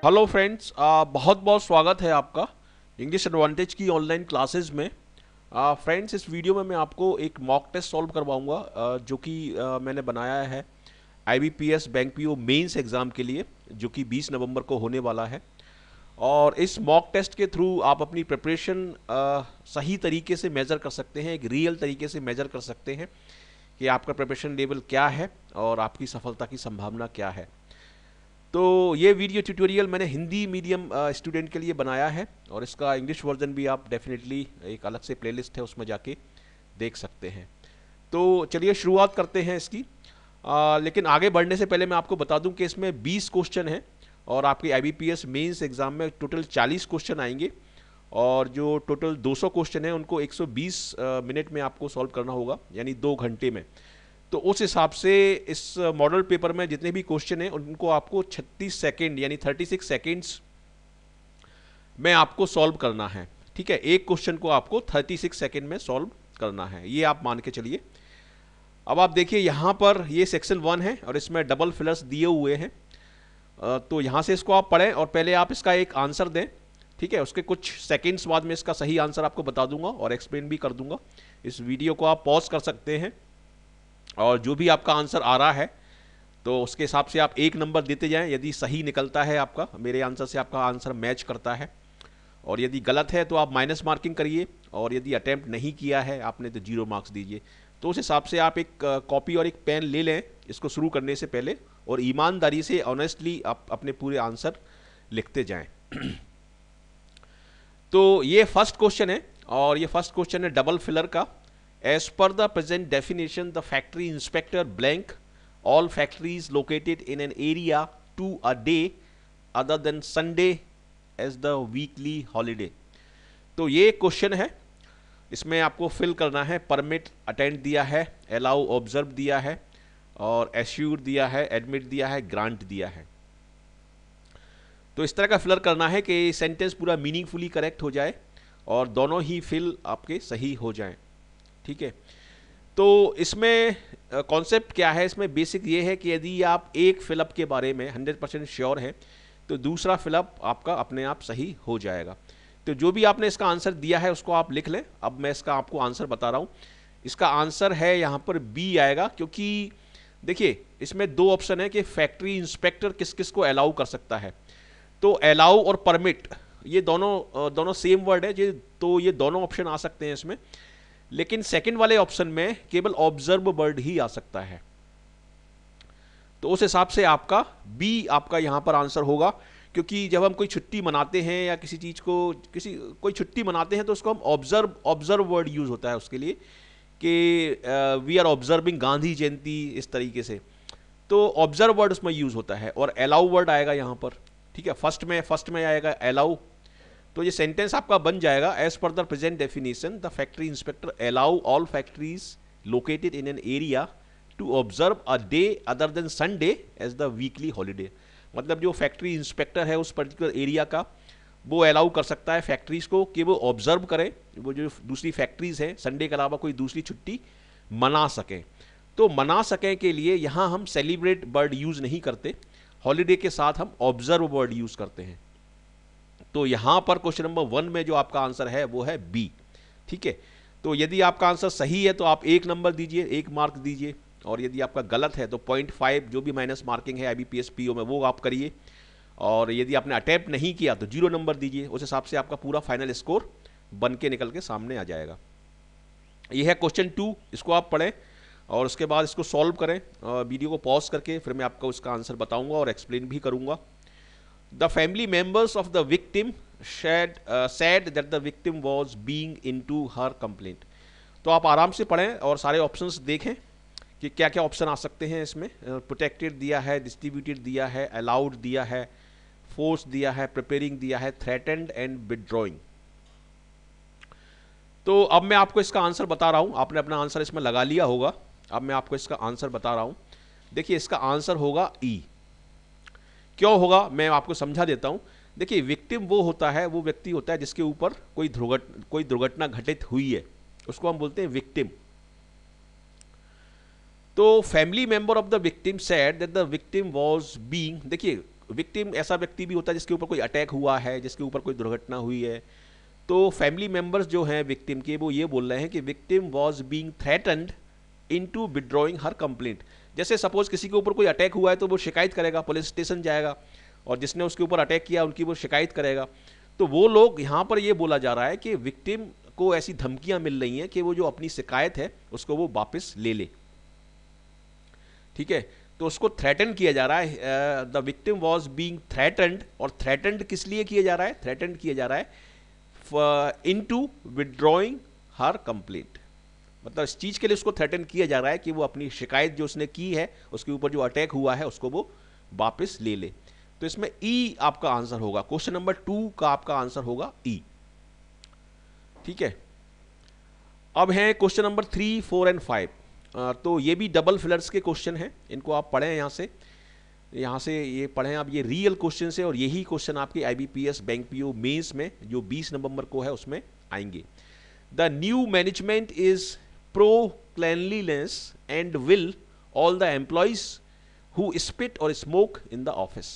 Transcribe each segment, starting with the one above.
Hello friends, बहुत बहुत स्वागत है आपका इंग्लिश एडवांटेज की ऑनलाइन क्लासेस में। फ्रेंड्स, इस वीडियो में मैं आपको एक मॉक टेस्ट सॉल्व करवाऊंगा जो कि मैंने बनाया है IBPS bank PO mains exam के लिए, जो कि 20 नवंबर को होने वाला है। और इस मॉक टेस्ट के थ्रू आप अपनी प्रिपरेशन सही तरीके से मेज़र कर सकते हैं, एक रियल तरीके से मेज़र कर सकते हैं कि आपका प्रिपरेशन लेवल क्या है और आपकी सफलता की संभावना क्या है। तो ये वीडियो ट्यूटोरियल मैंने हिंदी मीडियम स्टूडेंट के लिए बनाया है और इसका इंग्लिश वर्जन भी आप डेफिनेटली एक अलग से प्लेलिस्ट है उसमें जाके देख सकते हैं। तो चलिए शुरुआत करते हैं इसकी। लेकिन आगे बढ़ने से पहले मैं आपको बता दूं कि इसमें 20 क्वेश्चन हैं और आपके IBPS मेंस एग्जाम में टोटल 40 क्वेश्चन आएंगे और जो टोटल 200 क्वेश्चन हैं उनको 120 मिनट में आपको सॉल्व करना होगा, यानी 2 घंटे में। तो उस हिसाब से इस मॉडल पेपर में जितने भी क्वेश्चन हैं उनको आपको 36 सेकेंड यानी 36 सेकेंड्स में आपको सॉल्व करना है। ठीक है, एक क्वेश्चन को आपको 36 सेकेंड में सॉल्व करना है, ये आप मान के चलिए। अब आप देखिए यहाँ पर ये सेक्शन 1 है और इसमें डबल फिलर्स दिए हुए हैं। तो यहाँ से इसको आप पढ़ें और पहले आप इसका एक आंसर दें। ठीक है, उसके कुछ सेकेंड्स बाद में इसका सही आंसर आपको बता दूंगा और एक्सप्लेन भी कर दूंगा। इस वीडियो को आप पॉज कर सकते हैं और जो भी आपका आंसर आ रहा है तो उसके हिसाब से आप 1 नंबर देते जाएं। यदि सही निकलता है आपका, मेरे आंसर से आपका आंसर मैच करता है, और यदि गलत है तो आप माइनस मार्किंग करिए, और यदि अटेम्प्ट नहीं किया है आपने तो 0 मार्क्स दीजिए। तो उस हिसाब से आप एक कॉपी और एक पेन ले लें इसको शुरू करने से पहले, और ईमानदारी से ऑनेस्टली आप अपने पूरे आंसर लिखते जाएं। तो ये फर्स्ट क्वेश्चन है और ये फर्स्ट क्वेश्चन है डबल फिलर का। As per the present definition the factory inspector blank all factories located in an area to a day other than Sunday as the weekly holiday। तो ये question है, इसमें आपको फिल करना है। Permit attend दिया है, अलाउ ऑब्जर्व दिया है, और एश्योर दिया है, एडमिट दिया है, ग्रांट दिया है। तो इस तरह का फिलर करना है कि सेंटेंस पूरा मीनिंगफुली करेक्ट हो जाए और दोनों ही फिल आपके सही हो जाएं। ठीक है, तो इसमें कॉन्सेप्ट क्या है, इसमें बेसिक ये है कि यदि आप एक फिलअप के बारे में 100% श्योर है तो दूसरा फिलअप आपका अपने आप सही हो जाएगा। तो जो भी आपने इसका आंसर दिया है उसको आप लिख लें। अब मैं इसका आपको आंसर बता रहा हूँ। इसका आंसर है यहाँ पर बी आएगा, क्योंकि देखिए इसमें 2 ऑप्शन है कि फैक्ट्री इंस्पेक्टर किस किस को अलाउ कर सकता है। तो अलाउ और परमिट ये दोनों सेम वर्ड है, तो ये दोनों ऑप्शन आ सकते हैं इसमें। लेकिन सेकंड वाले ऑप्शन में केवल ऑब्जर्व वर्ड ही आ सकता है। तो उस हिसाब से आपका बी आपका यहां पर आंसर होगा, क्योंकि जब हम कोई छुट्टी मनाते हैं या किसी चीज को कोई छुट्टी मनाते हैं तो उसको हम ऑब्जर्व वर्ड यूज होता है उसके लिए कि वी आर ऑब्जर्विंग गांधी जयंती, इस तरीके से। तो ऑब्जर्व वर्ड उसमें यूज होता है और अलाउ वर्ड आएगा यहां पर। ठीक है, फर्स्ट में आएगा अलाउ। तो ये सेंटेंस आपका बन जाएगा, as per the present definition the factory inspector allow all factories located in an area to observe a day other than Sunday as the weekly holiday. मतलब जो फैक्ट्री इंस्पेक्टर है उस पर्टिकुलर एरिया का, वो allow कर सकता है factories को कि वो ऑब्जर्व करें, वो जो दूसरी फैक्ट्रीज हैं संडे के अलावा कोई दूसरी छुट्टी मना सकें। तो मना सकें के लिए यहाँ हम सेलिब्रेट वर्ड यूज नहीं करते, हॉलीडे के साथ हम ऑब्जर्व वर्ड यूज करते हैं। तो यहां पर क्वेश्चन नंबर 1 में जो आपका आंसर है वो है बी। ठीक है, तो यदि आपका आंसर सही है तो आप 1 नंबर दीजिए, 1 मार्क दीजिए, और यदि आपका गलत है तो 0.5 जो भी माइनस मार्किंग है IBPS PO में वो आप करिए, और यदि आपने अटेम्प्ट नहीं किया तो 0 नंबर दीजिए। उस हिसाब से आपका पूरा फाइनल स्कोर बन के निकल के सामने आ जाएगा। यह है क्वेश्चन 2, इसको आप पढ़ें और उसके बाद इसको सॉल्व करें। वीडियो को पॉज करके फिर मैं आपको इसका आंसर बताऊंगा और एक्सप्लेन भी करूंगा। The family members of the victim said that the victim was being into her complaint। तो आप आराम से पढ़ें और सारे ऑप्शंस देखें कि क्या क्या ऑप्शन आ सकते हैं इसमें। प्रोटेक्टेड दिया है, डिस्ट्रीब्यूटेड दिया है, अलाउड दिया है, फोर्स दिया है, प्रिपेयरिंग दिया है, थ्रेटेंड एंड विदड्रॉइंग। तो अब मैं आपको इसका आंसर बता रहा हूं, आपने अपना आंसर इसमें लगा लिया होगा। अब मैं आपको इसका आंसर बता रहा हूं। देखिए इसका आंसर होगा ई। क्यों होगा मैं आपको समझा देता हूं। देखिए विक्टिम वो होता है, वो व्यक्ति होता है जिसके ऊपर कोई दुर्घटना घटित हुई है, उसको हम बोलते हैं विक्टिम। तो family member of the victim said that the victim was being, देखिए विक्टिम ऐसा व्यक्ति भी होता है जिसके ऊपर कोई अटैक हुआ है, जिसके ऊपर कोई दुर्घटना हुई है, तो फैमिली मेंबर्स जो हैं विक्टिम के, वो ये बोल रहे हैं कि victim was being threatened into withdrawing her complaint. जैसे सपोज किसी के ऊपर कोई अटैक हुआ है तो वो शिकायत करेगा, पुलिस स्टेशन जाएगा, और जिसने उसके ऊपर अटैक किया उनकी वो शिकायत करेगा। तो वो लोग यहाँ पर ये बोला जा रहा है कि विक्टिम को ऐसी धमकियां मिल रही हैं कि वो जो अपनी शिकायत है उसको वो वापस ले ले। ठीक है, तो उसको थ्रेटन किया जा रहा है, the victim was being threatened. और थ्रेटन्ड किस लिए किया जा रहा है? थ्रेटन्ड किया जा रहा है इनटू विड्रॉइंग हर कंप्लेंट, मतलब इस चीज के लिए उसको थ्रेटन किया जा रहा है कि वो अपनी शिकायत जो उसने की है, उसके ऊपर जो अटैक हुआ है, उसको वो वापस ले ले। तो इसमें ई आपका आंसर होगा, क्वेश्चन नंबर 2 का आपका आंसर होगा ई। ठीक है, अब है क्वेश्चन नंबर 3, 4 एंड 5। तो ये भी डबल फिलर्स के क्वेश्चन हैं, इनको आप पढ़ें यहाँ से ये पढ़ें आप, ये रियल क्वेश्चन है और यही क्वेश्चन आपके IBPS बैंक PO मेंस में जो 20 नवंबर को है उसमें आएंगे। The new management is pro cleanliness and will all the employees who spit और स्मोक इन द ऑफिस।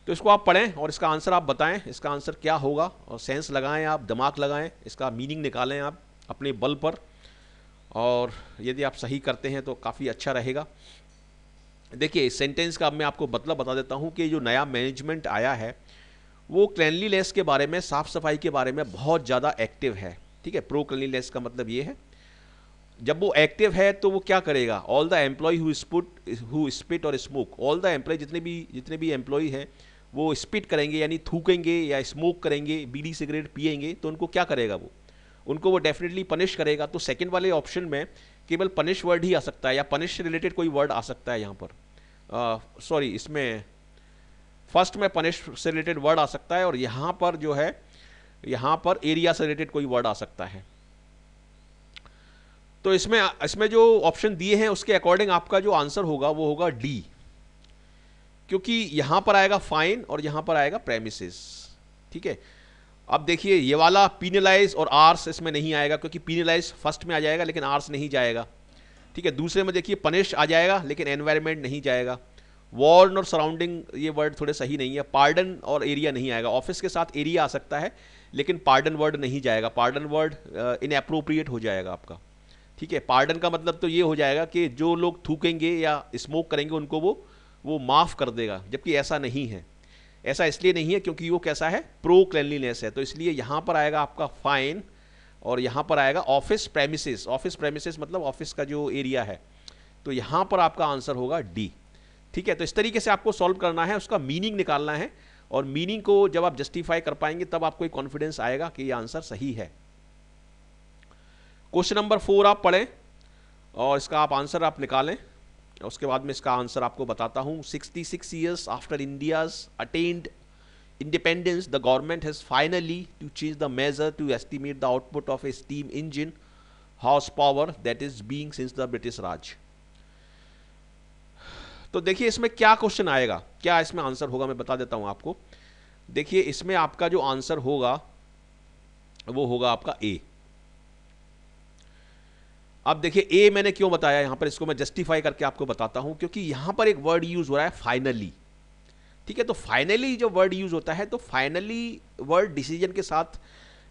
तो इसको आप पढ़ें और इसका आंसर आप बताएं, इसका आंसर क्या होगा, और सेंस लगाएं, आप दिमाग लगाएं, इसका मीनिंग निकालें आप अपने बल पर, और यदि आप सही करते हैं तो काफ़ी अच्छा रहेगा। देखिए इस सेंटेंस का अब मैं आपको मतलब बता देता हूं कि जो नया मैनेजमेंट आया है वो क्लेanलीनेस के बारे में, साफ सफाई के बारे में बहुत ज़्यादा एक्टिव है। ठीक है, प्रो क्लेanलीनेस का मतलब ये है, जब वो एक्टिव है तो वो क्या करेगा, all the employ who spit और स्मोक, ऑल द एम्प्लॉय जितने भी एम्प्लॉय हैं वो स्पिट करेंगे यानी थूकेंगे या स्मोक करेंगे, बीड़ी सिगरेट पिएंगे, तो उनको क्या करेगा, उनको वो डेफिनेटली पनिश करेगा। तो सेकंड वाले ऑप्शन में केवल पनिश वर्ड ही आ सकता है, या पनिश से रिलेटेड कोई वर्ड आ सकता है यहाँ पर, सॉरी इसमें फर्स्ट में पनिश से रिलेटेड वर्ड आ सकता है, और यहाँ पर जो है यहाँ पर एरिया से रिलेटेड कोई वर्ड आ सकता है। तो इसमें जो ऑप्शन दिए हैं उसके अकॉर्डिंग आपका जो आंसर होगा वो होगा डी, क्योंकि यहां पर आएगा फाइन और यहां पर आएगा प्रेमिसेस। ठीक है, अब देखिए ये वाला पीनलाइज और आर्स इसमें नहीं आएगा, क्योंकि पीनलाइज फर्स्ट में आ जाएगा लेकिन आर्स नहीं जाएगा। ठीक है, दूसरे में देखिए पनिश आ जाएगा लेकिन एनवायरमेंट नहीं जाएगा। वॉर्न और सराउंडिंग ये वर्ड थोड़े सही नहीं है। पार्डन और एरिया नहीं आएगा, ऑफिस के साथ एरिया आ सकता है लेकिन पार्डन वर्ड नहीं जाएगा, पार्डन वर्ड इनएप्रोप्रिएट हो जाएगा आपका। ठीक है, पार्डन का मतलब तो ये हो जाएगा कि जो लोग थूकेंगे या स्मोक करेंगे उनको वो माफ़ कर देगा, जबकि ऐसा नहीं है। ऐसा इसलिए नहीं है क्योंकि वो कैसा है, प्रो क्लेanलीनेस है, तो इसलिए यहाँ पर आएगा आपका फाइन और यहाँ पर आएगा ऑफिस प्रेमिसेस। ऑफिस प्रेमिसेस मतलब ऑफिस का जो एरिया है, तो यहाँ पर आपका आंसर होगा डी। ठीक है, तो इस तरीके से आपको सॉल्व करना है, उसका मीनिंग निकालना है, और मीनिंग को जब आप जस्टिफाई कर पाएंगे तब आपको एक कॉन्फिडेंस आएगा कि ये आंसर सही है। क्वेश्चन नंबर 4 आप पढ़ें और इसका आप आंसर आप निकालें, उसके बाद में इसका आंसर आपको बताता हूं। 66 years after India's attained independence, the government has finally to change the measure to estimate the output of a steam engine horsepower that is being since the British Raj। तो देखिए इसमें क्या क्वेश्चन आएगा, क्या इसमें आंसर होगा, मैं बता देता हूं आपको। देखिए इसमें आपका जो आंसर होगा वो होगा आपका ए। अब देखिए ए मैंने क्यों बताया यहां पर, इसको मैं जस्टिफाई करके आपको बताता हूं, क्योंकि यहां पर एक वर्ड यूज हो रहा है फाइनली। ठीक है, तो फाइनली जो वर्ड यूज होता है, तो फाइनली वर्ड डिसीजन के साथ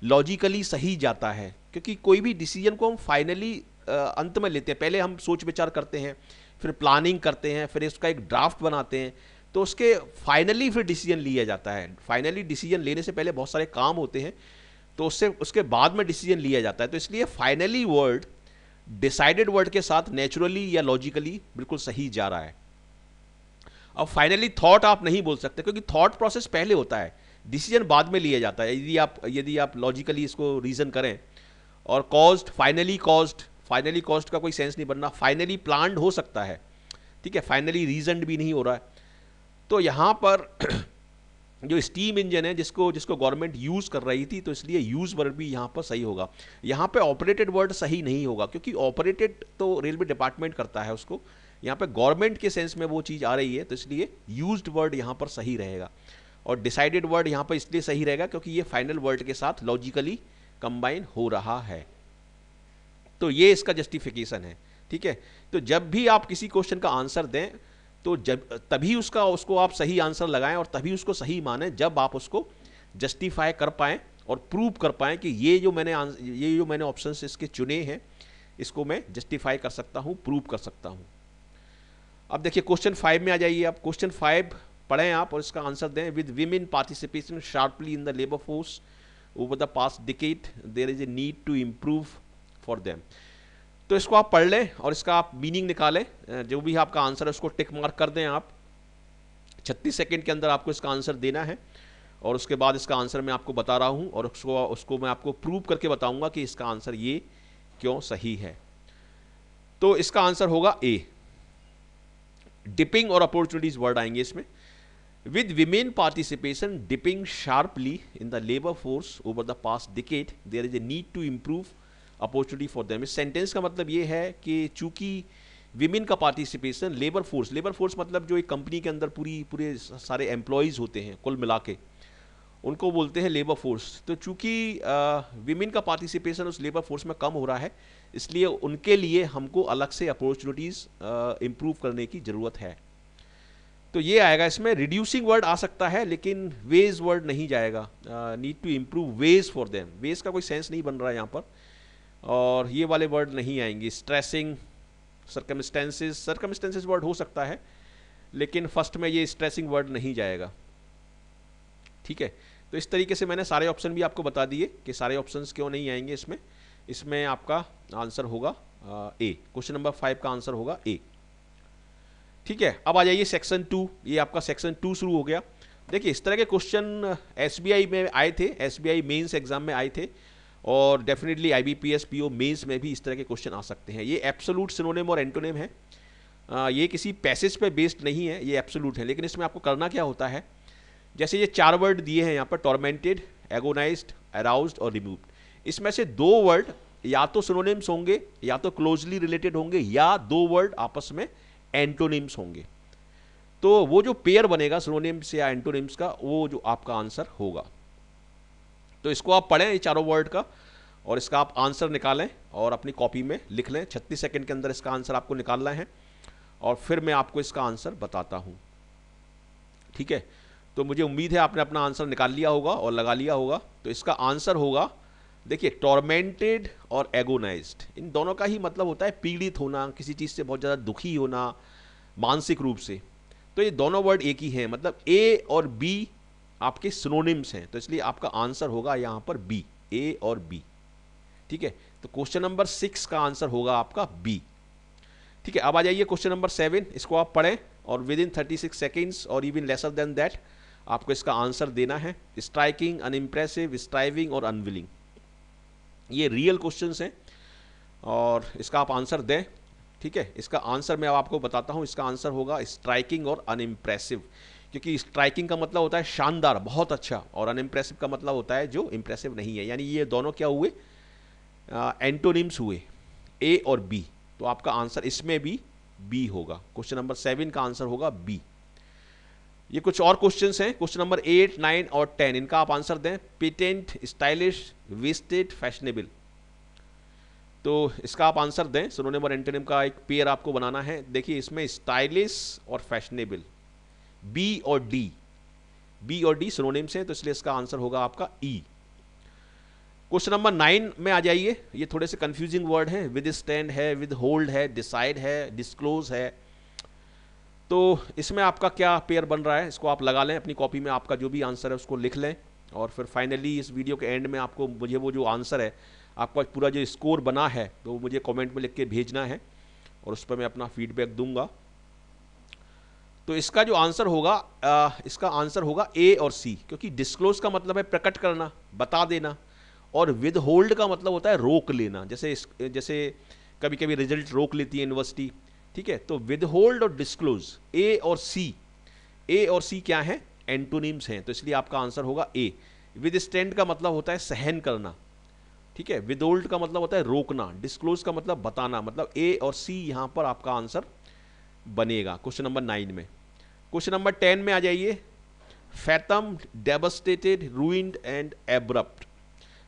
लॉजिकली सही जाता है, क्योंकि कोई भी डिसीजन को हम फाइनली अंत में लेते हैं। पहले हम सोच विचार करते हैं, फिर प्लानिंग करते हैं, फिर इसका एक ड्राफ्ट बनाते हैं, तो उसके फाइनली फिर डिसीजन लिया जाता है। फाइनली डिसीजन लेने से पहले बहुत सारे काम होते हैं, तो उसके बाद में डिसीजन लिया जाता है। तो इसलिए फाइनली वर्ड डिसाइडेड वर्ड के साथ नेचुरली या लॉजिकली बिल्कुल सही जा रहा है। अब फाइनली थॉट आप नहीं बोल सकते, क्योंकि थॉट प्रोसेस पहले होता है, डिसीजन बाद में लिया जाता है। यदि आप लॉजिकली इसको रीजन करें। और कॉज्ड, फाइनली कॉज्ड का कोई सेंस नहीं बनना, फाइनली प्लान्ड हो सकता है। ठीक है, फाइनली रीजनड भी नहीं हो रहा है। तो यहां पर जो स्टीम इंजन है जिसको गवर्नमेंट यूज कर रही थी, तो इसलिए यूज वर्ड भी यहाँ पर सही होगा। यहाँ पे ऑपरेटेड वर्ड सही नहीं होगा, क्योंकि ऑपरेटेड तो रेलवे डिपार्टमेंट करता है उसको, यहाँ पे गवर्नमेंट के सेंस में वो चीज़ आ रही है, तो इसलिए यूज्ड वर्ड यहाँ पर सही रहेगा। और डिसाइडेड वर्ड यहाँ पर इसलिए सही रहेगा क्योंकि ये फाइनल वर्ड के साथ लॉजिकली कंबाइन हो रहा है। तो ये इसका जस्टिफिकेशन है। ठीक है, तो जब भी आप किसी क्वेश्चन का आंसर दें तो जब तभी उसको आप सही आंसर लगाएं और तभी उसको सही माने जब आप उसको जस्टिफाई कर पाएं और प्रूव कर पाएं कि ये जो मैंने ऑप्शंस इसके चुने हैं इसको मैं जस्टिफाई कर सकता हूं, प्रूव कर सकता हूं। अब देखिए क्वेश्चन 5 में आ जाइए आप। क्वेश्चन 5 पढ़ें आप और इसका आंसर दें। With women participation sharply in the labour force over the past decade there is a need to improve for them. तो इसको आप पढ़ लें और इसका आप मीनिंग निकालें। जो भी आपका आंसर है उसको टिक मार्क कर दें आप। 36 सेकंड के अंदर आपको इसका आंसर देना है और उसके बाद इसका आंसर मैं आपको बता रहा हूं और उसको मैं आपको प्रूव करके बताऊंगा कि इसका आंसर ये क्यों सही है। तो इसका आंसर होगा ए। डिपिंग और अपॉर्चुनिटीज वर्ड आएंगे इसमें। With women participation dipping sharply in the labour force over the past decade there is a need to improve opportunity for them. इस सेंटेंस का मतलब ये है कि चूंकि विमेन का पार्टिसिपेशन लेबर फोर्स मतलब जो एक कंपनी के अंदर पूरे सारे एम्प्लॉयज़ होते हैं कुल मिला के, उनको बोलते हैं लेबर फोर्स। तो चूंकि विमेन का पार्टिसिपेशन उस लेबर फोर्स में कम हो रहा है, इसलिए उनके लिए हमको अलग से अपॉर्चुनिटीज़ इम्प्रूव करने की ज़रूरत है। तो ये आएगा इसमें। रिड्यूसिंग वर्ड आ सकता है लेकिन वेज वर्ड नहीं जाएगा। Need to improve wage for them, wage का कोई सेंस नहीं बन रहा है यहाँ पर, और ये वाले वर्ड नहीं आएंगे। स्ट्रेसिंग, सर्कमस्टेंसेस वर्ड हो सकता है लेकिन फर्स्ट में ये स्ट्रेसिंग वर्ड नहीं जाएगा। ठीक है, तो इस तरीके से मैंने सारे ऑप्शन भी आपको बता दिए कि सारे ऑप्शंस क्यों नहीं आएंगे इसमें आपका आंसर होगा ए। क्वेश्चन नंबर 5 का आंसर होगा ए। ठीक है, अब आ जाइए सेक्शन 2। ये आपका सेक्शन 2 शुरू हो गया। देखिए इस तरह के क्वेश्चन एसबीआई में आए थे, एसबीआई मेंस एग्जाम में आए थे और डेफिनेटली आईबीपीएस पीओ मेंस में भी इस तरह के क्वेश्चन आ सकते हैं। ये एब्सोल्यूट सिनोनिम और एंटोनिम है। ये किसी पैसेज पे बेस्ड नहीं है, ये एब्सोल्यूट है। लेकिन इसमें आपको करना क्या होता है, जैसे ये 4 वर्ड दिए हैं यहाँ पर, टॉर्मेंटेड, एगोनाइज्ड, अराउज्ड और रिमूव्ड। इसमें से 2 वर्ड या तो सिनोनिम्स होंगे या तो क्लोजली रिलेटेड होंगे या 2 वर्ड आपस में एंटोनिम्स होंगे। तो वो जो पेयर बनेगा सिनोनिम्स या एंटोनिम्स का, वो जो आपका आंसर होगा। तो इसको आप पढ़ें ये चारों वर्ड का और इसका आप आंसर निकालें और अपनी कॉपी में लिख लें। 36 सेकंड के अंदर इसका आंसर आपको निकालना है और फिर मैं आपको इसका आंसर बताता हूं। ठीक है, तो मुझे उम्मीद है आपने अपना आंसर निकाल लिया होगा और लगा लिया होगा। तो इसका आंसर होगा, देखिए टॉर्मेंटेड और एगोनाइज्ड, इन दोनों का ही मतलब होता है पीड़ित होना, किसी चीज़ से बहुत ज़्यादा दुखी होना मानसिक रूप से। तो ये दोनों वर्ड एक ही हैं, मतलब ए और बी आपके सिनोनिम्स हैं। तो इसलिए आपका आंसर होगा यहाँ पर बी, ए और बी। ठीक है, तो क्वेश्चन नंबर 6 का आंसर होगा आपका बी। ठीक है, अब आ जाइए क्वेश्चन नंबर 7। इसको आप पढ़ें और विद इन 36 सेकेंड्स और इवन लेसर देन दैट आपको इसका आंसर देना है। स्ट्राइकिंग, अनइम्प्रेसिव, स्ट्राइविंग और अनविलिंग, ये रियल क्वेश्चंस हैं और इसका आप आंसर दें। ठीक है, इसका आंसर मैं अब आपको बताता हूं। इसका आंसर होगा स्ट्राइकिंग और अनइम्प्रेसिव, क्योंकि स्ट्राइकिंग का मतलब होता है शानदार, बहुत अच्छा, और अनइम्प्रेसिव का मतलब होता है जो इम्प्रेसिव नहीं है। यानी ये दोनों क्या हुए, एंटोनिम्स हुए, ए और बी। तो आपका आंसर इसमें भी बी होगा। क्वेश्चन नंबर 7 का आंसर होगा बी। ये कुछ और क्वेश्चंस हैं, क्वेश्चन नंबर 8, 9 और 10, इनका आप आंसर दें। पेटेंट, स्टाइलिश, वेस्टेड, फैशनेबल, तो इसका आप आंसर दें। सिनोनिम और एंटोनिम का एक पेयर आपको बनाना है। देखिए इसमें स्टाइलिश और फैशनेबल, बी और डी सिनोनिम्स हैं, तो इसलिए इसका आंसर होगा आपका ई। क्वेश्चन नंबर 9 में आ जाइए। ये थोड़े से कंफ्यूजिंग वर्ड हैं, विद स्टैंड है, विद होल्ड है, डिसाइड है, डिस्क्लोज है। तो इसमें आपका क्या पेयर बन रहा है, इसको आप लगा लें अपनी कॉपी में। आपका जो भी आंसर है उसको लिख लें और फिर फाइनली इस वीडियो के एंड में आपको मुझे वो जो आंसर है, आपका पूरा जो स्कोर बना है, तो मुझे कमेंट में लिख के भेजना है और उस पर मैं अपना फीडबैक दूंगा। तो इसका जो आंसर होगा, इसका आंसर होगा ए और सी, क्योंकि डिस्क्लोज का मतलब है प्रकट करना, बता देना, और विद होल्ड का मतलब होता है रोक लेना। जैसे कभी कभी रिजल्ट रोक लेती है यूनिवर्सिटी। ठीक है, तो विद होल्ड और डिस्क्लोज, ए और सी क्या है, एंटोनिम्स हैं, तो इसलिए आपका आंसर होगा ए। विद स्टैंड का मतलब होता है सहन करना। ठीक है, विद होल्ड का मतलब होता है रोकना, डिस्क्लोज का मतलब बताना, मतलब ए और सी यहां पर आपका आंसर बनेगा क्वेश्चन नंबर 9 में। क्वेश्चन नंबर 10 में आ जाइए। Fathom, devastated, ruined and abrupt.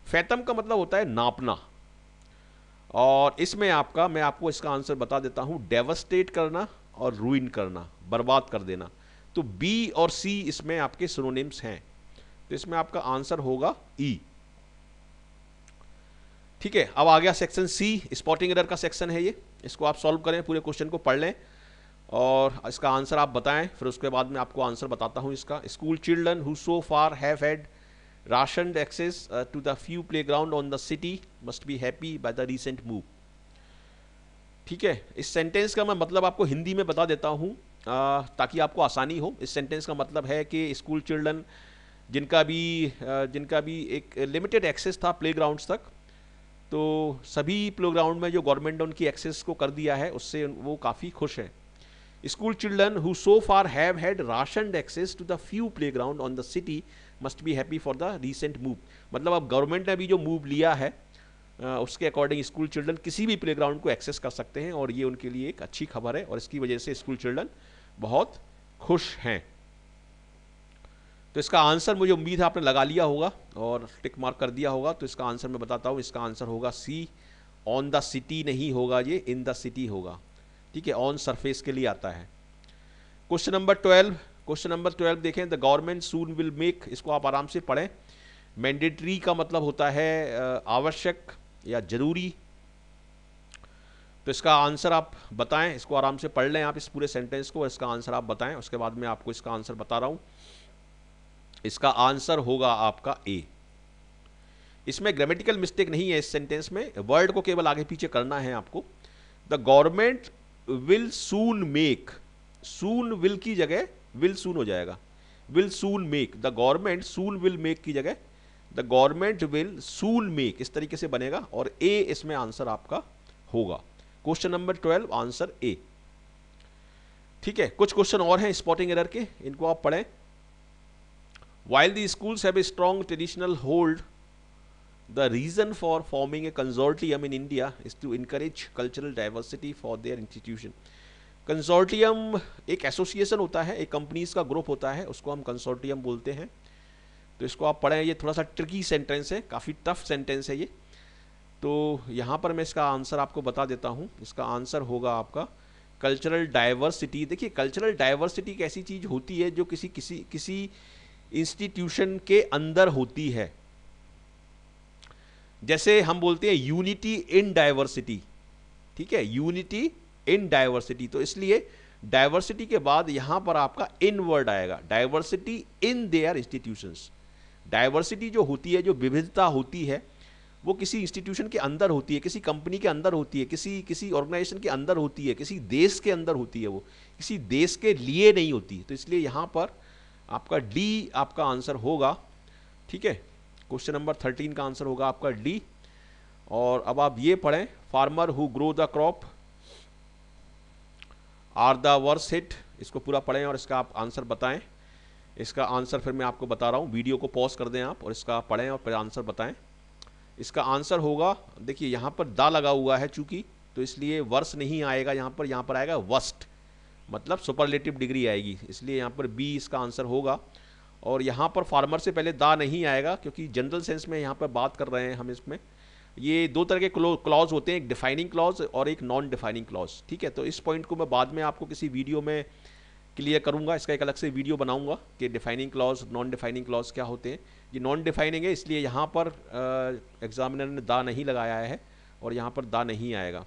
Fathom का मतलब होता है नापना, और इसमें मैं आपको इसका आंसर बता देता हूं। डेवस्टेट करना और ruin करना, बर्बाद कर देना। तो B और C इसमें आपके सिनोनिम्स हैं, तो इसमें आपका आंसर होगा E। ठीक है, अब आ गया सेक्शन सी, स्पॉटिंग एरर का सेक्शन है ये। इसको आप सॉल्व करें, पूरे क्वेश्चन को पढ़ लें और इसका आंसर आप बताएं, फिर उसके बाद मैं आपको आंसर बताता हूं इसका। School children who so far have had rationed access to the few playground on the city must be happy by the recent move। ठीक है, इस सेंटेंस का मैं मतलब आपको हिंदी में बता देता हूँ ताकि आपको आसानी हो। इस सेंटेंस का मतलब है कि स्कूल चिल्ड्रन जिनका भी एक लिमिटेड एक्सेस था प्लेग्राउंड्स तक, तो सभी प्लेग्राउंड में जो गवर्नमेंट ने उनकी एक्सेस को कर दिया है उससे वो काफ़ी खुश हैं। School children who so far have had rationed access to the few playground on the city must be happy for the recent move. मतलब अब गवर्नमेंट ने अभी जो मूव लिया है उसके अकॉर्डिंग स्कूल चिल्ड्रन किसी भी प्लेग्राउंड को एक्सेस कर सकते हैं और ये उनके लिए एक अच्छी खबर है और इसकी वजह से स्कूल चिल्ड्रन बहुत खुश हैं। तो इसका आंसर मुझे उम्मीद है आपने लगा लिया होगा और टिक मार्क कर दिया होगा। तो इसका आंसर मैं बताता हूँ, इसका आंसर होगा सी, ऑन द सिटी नहीं होगा, ये इन द सिटी होगा। ठीक है, ऑन सरफेस के लिए आता है। क्वेश्चन नंबर 12 देखें, the government soon will make, इसको आप आराम से पढ़ें। मैंडेटरी का मतलब होता है आवश्यक या जरूरी। तो इसका आंसर आप बताएं, इसको आराम से पढ़ लें आप इस पूरे सेंटेंस को, इसका आंसर आप बताएं, उसके बाद मैं आपको इसका आंसर बता रहा हूं। इसका आंसर होगा आपका ए। इसमें ग्रामेटिकल मिस्टेक नहीं है, इस सेंटेंस में वर्ड को केवल आगे पीछे करना है आपको। The government will soon make, soon will की जगह विल सून हो जाएगा, will soon make. The government soon will make की जगह the government will soon make, इस तरीके से बनेगा और ए इसमें आंसर आपका होगा। Question number 12 answer A. ठीक है, कुछ क्वेश्चन और हैं स्पॉटिंग एरर के, इनको आप पढ़ें। While the schools have a strong traditional hold, the reason for forming a consortium in India is to encourage cultural diversity for their institution। Consortium एक एसोसिएशन होता है, एक कंपनीज का ग्रुप होता है, उसको हम कंसोर्टियम बोलते हैं। तो इसको आप पढ़ें, ये थोड़ा सा ट्रिकी सेंटेंस है, काफ़ी टफ सेंटेंस है ये। तो यहाँ पर मैं इसका आंसर आपको बता देता हूँ। इसका आंसर होगा आपका कल्चरल डाइवर्सिटी। देखिए, कल्चरल डाइवर्सिटी एक ऐसी चीज़ होती है जो किसी इंस्टीट्यूशन के अंदर होती है। जैसे हम बोलते हैं यूनिटी इन डाइवर्सिटी। ठीक है, यूनिटी इन डाइवर्सिटी। तो इसलिए डाइवर्सिटी के बाद यहां पर आपका इन वर्ड आएगा, diversity in their institutions. Diversity जो होती है, जो विविधता होती है, वो किसी इंस्टीट्यूशन के अंदर होती है, किसी कंपनी के अंदर होती है, किसी ऑर्गेनाइजेशन के अंदर होती है, किसी देश के अंदर होती है, वो किसी देश के लिए नहीं होती। तो इसलिए यहां पर आपका डी आपका आंसर होगा। ठीक है, क्वेश्चन नंबर 13 का आंसर होगा आपका डी। और अब आप ये पढ़ें, farmer who grow the crop are the worse hit. इसको पूरा पढ़ें और इसका आप आंसर बताएं। इसका आंसर फिर मैं आपको बता रहा हूँ, वीडियो को पॉज कर दें आप और इसका पढ़ें और फिर आंसर बताएं। इसका आंसर होगा, देखिए यहाँ पर दा लगा हुआ है चूंकि, तो इसलिए वर्स नहीं आएगा यहाँ पर आएगा वस्ट, मतलब सुपरलेटिव डिग्री आएगी, इसलिए यहाँ पर बी इसका आंसर होगा। और यहाँ पर फार्मर से पहले दा नहीं आएगा क्योंकि जनरल सेंस में यहाँ पर बात कर रहे हैं हम। इसमें ये दो तरह के क्लॉज होते हैं, एक डिफाइनिंग क्लॉज और एक नॉन डिफाइनिंग क्लॉज। ठीक है, तो इस पॉइंट को मैं बाद में आपको किसी वीडियो में क्लियर करूँगा, इसका एक अलग से वीडियो बनाऊँगा कि defining clause non defining clause क्या होते हैं। ये नॉन डिफाइनिंग है, इसलिए यहाँ पर एग्जामिनर ने दा नहीं लगाया है और यहाँ पर दा नहीं आएगा।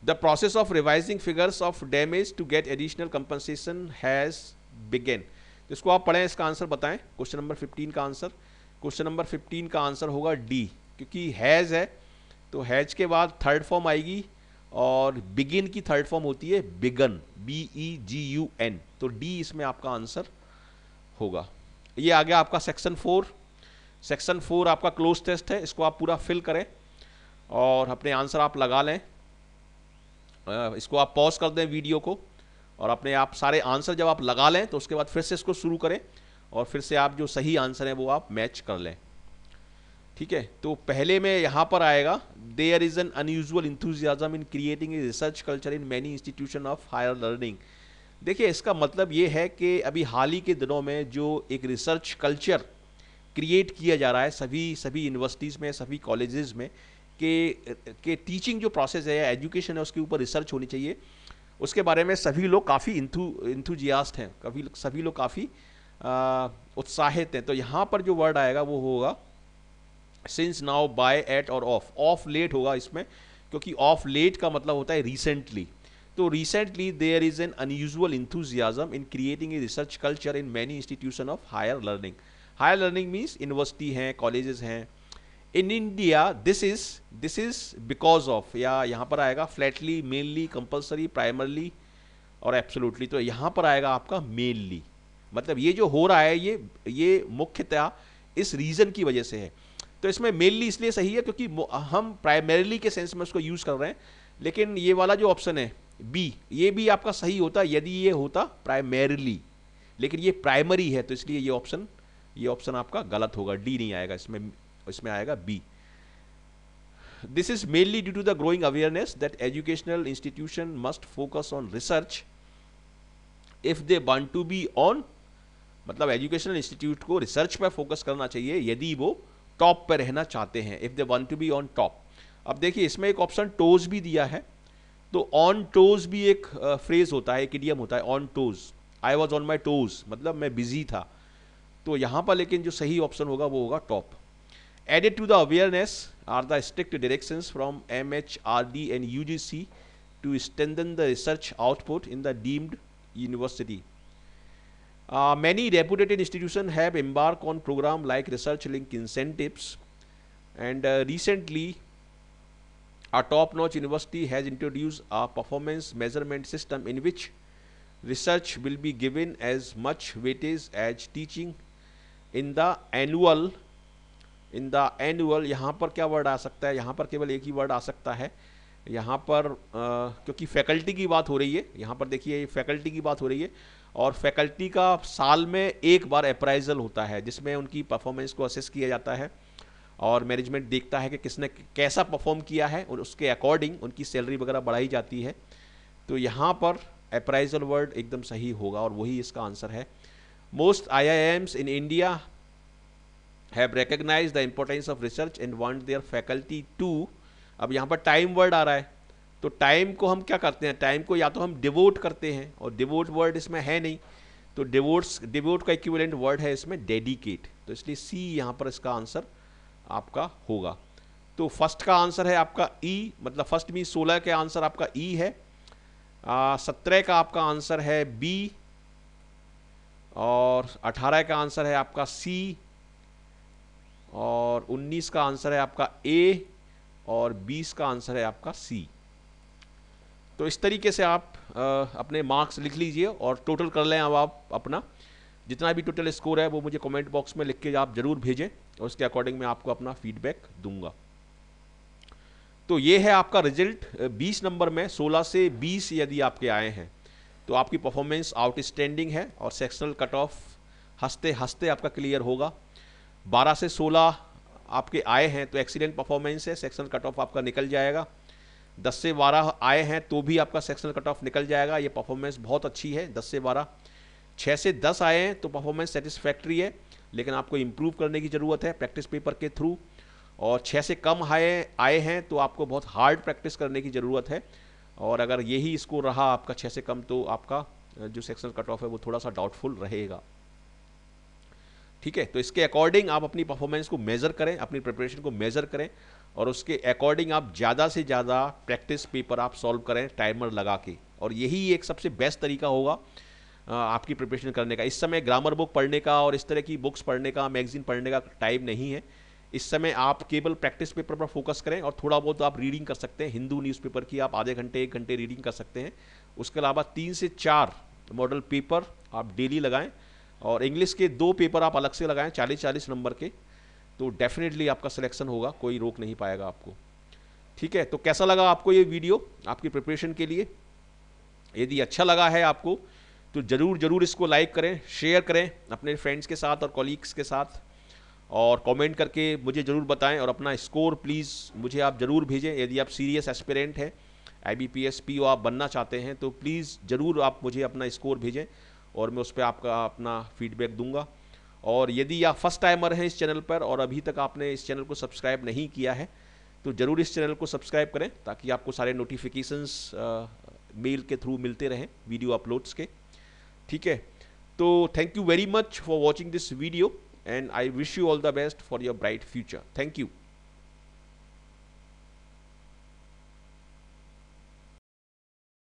The process of revising figures of damage to get additional compensation has begun। तो इसको आप पढ़ें, इसका आंसर बताएं। क्वेश्चन नंबर 15 का आंसर, क्वेश्चन नंबर 15 का आंसर होगा डी, क्योंकि हैज़ है तो हैज के बाद थर्ड फॉर्म आएगी और बिगिन की थर्ड फॉर्म होती है बिगन, BEGUN। तो डी इसमें आपका आंसर होगा। ये आ गया आपका सेक्शन 4। सेक्शन 4 आपका क्लोज टेस्ट है, इसको आप पूरा फिल करें और अपने आंसर आप लगा लें। इसको आप पॉज कर दें वीडियो को और अपने आप सारे आंसर जब आप लगा लें तो उसके बाद फिर से इसको शुरू करें और फिर से आप जो सही आंसर है वो आप मैच कर लें। ठीक है, तो पहले में यहाँ पर आएगा, there is an unusual enthusiasm in creating a research culture in many institution of higher learning. देखिए, इसका मतलब ये है कि अभी हाल ही के दिनों में जो एक रिसर्च कल्चर क्रिएट किया जा रहा है सभी यूनिवर्सिटीज़ में, सभी कॉलेजेस में, के टीचिंग जो प्रोसेस है, एजुकेशन है, उसके ऊपर रिसर्च होनी चाहिए। उसके बारे में सभी लोग काफ़ी इंथुजियास्ट हैं, सभी लोग काफ़ी उत्साहित हैं। तो यहाँ पर जो वर्ड आएगा वो होगा सिंस, नाउ, बाय, एट और ऑफ। ऑफ लेट होगा इसमें, क्योंकि ऑफ लेट का मतलब होता है रिसेंटली। तो recently there is an unusual enthusiasm in creating a research culture in many institution of higher learning. Higher learning means university हैं, कॉलेजेस हैं। In India this is because of, या यहाँ पर आएगा फ्लैटली, मेनली, कंपल्सरी, प्राइमरली और absolutely. तो यहाँ पर आएगा आपका मेनली, मतलब ये जो हो रहा है ये मुख्यतः इस रीजन की वजह से है। तो इसमें मेनली इसलिए सही है क्योंकि हम प्राइमरीली के सेंस में उसको यूज कर रहे हैं। लेकिन ये वाला जो ऑप्शन है बी, ये भी आपका सही होता यदि ये होता प्राइमरीली, लेकिन ये प्राइमरी है, तो इसलिए ये ऑप्शन आपका गलत होगा, डी नहीं आएगा इसमें आएगा B. This is mainly due to the growing awareness that educational institution must focus on research if they want to be on, मतलब एजुकेशनल इंस्टीट्यूट को रिसर्च पर फोकस करना चाहिए यदि वो टॉप पर रहना चाहते हैं, if they want to be on top. अब देखिए इसमें एक ऑप्शन टोज भी दिया है, तो ऑन टोज भी एक फ्रेज होता है, एक इडियम होता है, on toes. I was on my toes, मतलब मैं बिजी था। तो यहाँ पर लेकिन जो सही ऑप्शन होगा वो होगा top. Added to the awareness are the strict directions from MHRD and UGC to strengthen the research output in the deemed university. Many reputed institutions have embarked on programs like research link incentives, and recently a top-notch university has introduced a performance measurement system in which research will be given as much weightage as teaching in the annual यहाँ पर क्या word आ सकता है, यहाँ पर केवल एक ही word आ सकता है। यहाँ पर क्योंकि फैकल्टी की बात हो रही है, यहाँ पर देखिए फैकल्टी की बात हो रही है, और फैकल्टी का साल में एक बार अप्राइजल होता है जिसमें उनकी परफॉर्मेंस को असेस किया जाता है और मैनेजमेंट देखता है कि किसने कैसा परफॉर्म किया है और उसके अकॉर्डिंग उनकी सैलरी वगैरह बढ़ाई जाती है। तो यहाँ पर अप्राइजल वर्ड एकदम सही होगा और वही इसका आंसर है। Most IIMs in India have recognised the importance of research and want their faculty to. अब यहाँ पर टाइम वर्ड आ रहा है, तो टाइम को हम क्या करते हैं, टाइम को या तो हम डिवोट करते हैं, और डिवोट वर्ड इसमें है नहीं, तो डिवोट का इक्विवेलेंट वर्ड है इसमें डेडिकेट। तो इसलिए सी यहाँ पर इसका आंसर आपका होगा। तो फर्स्ट का आंसर है आपका ई, मतलब फर्स्ट में 16 के आंसर आपका ई है, 17 का आपका आंसर है बी, और 18 का आंसर है आपका सी, और 19 का आंसर है आपका ए, और 20 का आंसर है आपका सी। तो इस तरीके से आप अपने मार्क्स लिख लीजिए और टोटल कर लें। अब आप अपना जितना भी टोटल स्कोर है वो मुझे कमेंट बॉक्स में लिख के आप जरूर भेजें, और उसके अकॉर्डिंग मैं आपको अपना फीडबैक दूंगा। तो ये है आपका रिजल्ट 20 नंबर में 16 से 20 यदि आपके आए हैं तो आपकी परफॉर्मेंस आउटस्टैंडिंग है, और सेक्शनल कट ऑफ हंसते हंसते आपका क्लियर होगा। 12 से 16 आपके आए हैं तो एक्सीलेंट परफॉर्मेंस है, सेक्शनल कट ऑफ आपका निकल जाएगा। 10 से 12 आए हैं तो भी आपका सेक्शनल कट ऑफ निकल जाएगा, ये परफॉर्मेंस बहुत अच्छी है 10 से 12। 6 से 10 आए हैं तो परफॉर्मेंस सेटिस्फैक्ट्री है, लेकिन आपको इम्प्रूव करने की ज़रूरत है प्रैक्टिस पेपर के थ्रू। और 6 से कम आए हैं तो आपको बहुत हार्ड प्रैक्टिस करने की ज़रूरत है, और अगर यही स्कोर रहा आपका 6 से कम तो आपका जो सेक्शनल कट ऑफ है वो थोड़ा सा डाउटफुल रहेगा। ठीक है, तो इसके अकॉर्डिंग आप अपनी परफॉर्मेंस को मेज़र करें, अपनी प्रिपरेशन को मेज़र करें, और उसके अकॉर्डिंग आप ज़्यादा से ज़्यादा प्रैक्टिस पेपर आप सॉल्व करें टाइमर लगा के, और यही एक सबसे बेस्ट तरीका होगा आपकी प्रिपरेशन करने का। इस समय ग्रामर बुक पढ़ने का और इस तरह की बुक्स पढ़ने का, मैगजीन पढ़ने का टाइम नहीं है। इस समय आप केवल प्रैक्टिस पेपर पर फोकस करें, और थोड़ा बहुत आप रीडिंग कर सकते हैं। हिंदू न्यूज़पेपर की आप आधे घंटे 1 घंटे रीडिंग कर सकते हैं। उसके अलावा 3 से 4 मॉडल पेपर आप डेली लगाएं, और इंग्लिश के 2 पेपर आप अलग से लगाएं 40-40 नंबर के, तो डेफिनेटली आपका सिलेक्शन होगा, कोई रोक नहीं पाएगा आपको। ठीक है, तो कैसा लगा आपको ये वीडियो आपकी प्रिपरेशन के लिए? यदि अच्छा लगा है आपको तो ज़रूर इसको लाइक करें, शेयर करें अपने फ्रेंड्स के साथ और कॉलीग्स के साथ, और कमेंट करके मुझे ज़रूर बताएं, और अपना स्कोर प्लीज़ मुझे आप ज़रूर भेजें। यदि आप सीरियस एस्पिरेंट हैं, IBPS PO आप बनना चाहते हैं तो प्लीज़ ज़रूर आप मुझे अपना स्कोर भेजें, और मैं उस पर आपका अपना फीडबैक दूंगा। और यदि आप फर्स्ट टाइमर हैं इस चैनल पर और अभी तक आपने इस चैनल को सब्सक्राइब नहीं किया है तो ज़रूर इस चैनल को सब्सक्राइब करें ताकि आपको सारे नोटिफिकेशंस मेल के थ्रू मिलते रहें वीडियो अपलोड्स के। ठीक है, तो thank you very much for watching this video and I wish you all the best for your bright future. Thank you.